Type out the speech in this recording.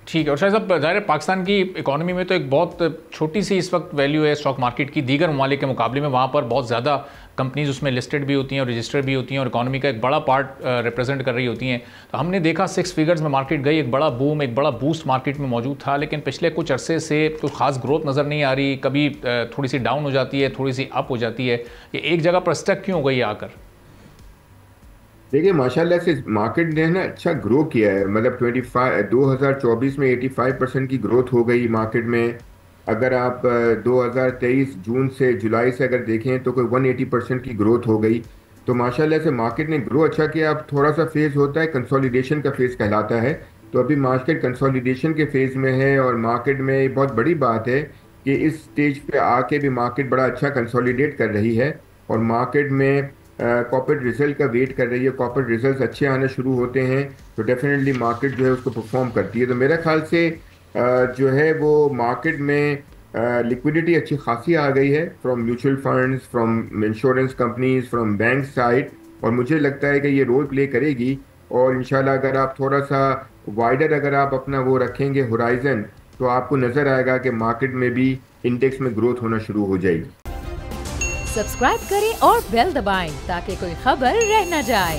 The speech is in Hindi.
ठीक है। और शायद साहब, ज़ाहिर है पाकिस्तान की इकोनॉमी में तो एक बहुत छोटी सी इस वक्त वैल्यू है स्टॉक मार्केट की दीगर ममालिक के मुकाबले में। वहाँ पर बहुत ज़्यादा कंपनीज उसमें लिस्टेड भी होती हैं और रजिस्टर्ड भी होती हैं और इकोनॉमी का एक बड़ा पार्ट रिप्रेजेंट कर रही होती हैं। तो हमने देखा 6 फिगर्स में मार्केट गई, एक बड़ा बूम, एक बड़ा बूस्ट मार्केट में मौजूद था, लेकिन पिछले कुछ अरसे से कुछ खास ग्रोथ नज़र नहीं आ रही। कभी थोड़ी सी डाउन हो जाती है, थोड़ी सी अप हो जाती है। ये एक जगह पर स्टक क्यों हो गई आकर? देखिए माशाल्लाह से मार्केट ने ना अच्छा ग्रो किया है। मतलब 2024 में 85% की ग्रोथ हो गई मार्केट में। अगर आप 2023 जून से जुलाई से अगर देखें तो कोई 180% की ग्रोथ हो गई। तो माशाल्लाह से मार्केट ने ग्रो अच्छा किया। अब थोड़ा सा फेज होता है, कंसोलिडेशन का फेज कहलाता है। तो अभी मार्केट कंसोलिडेशन के फेज में है और मार्केट में ये बहुत बड़ी बात है कि इस स्टेज पे आके भी मार्केट बड़ा अच्छा कंसोलिडेट कर रही है। और मार्केट में कॉर्पोरेट रिजल्ट का वेट कर रही है। कॉर्पोरेट रिजल्ट्स अच्छे आने शुरू होते हैं तो डेफिनेटली मार्केट जो है उसको परफॉर्म करती है। तो मेरा ख्याल से जो है वो मार्केट में लिक्विडिटी अच्छी खासी आ गई है, from mutual funds, from insurance companies, from bank side. और मुझे लगता है कि ये रोल प्ले करेगी। और इंशाल्लाह अगर आप थोड़ा सा वाइडर अगर आप अपना वो रखेंगे होराइजन, तो आपको नजर आएगा कि मार्केट में भी इंडेक्स में ग्रोथ होना शुरू हो जाएगी। सब्सक्राइब करें और बेल दबाएं ताकि कोई खबर रह न जाए।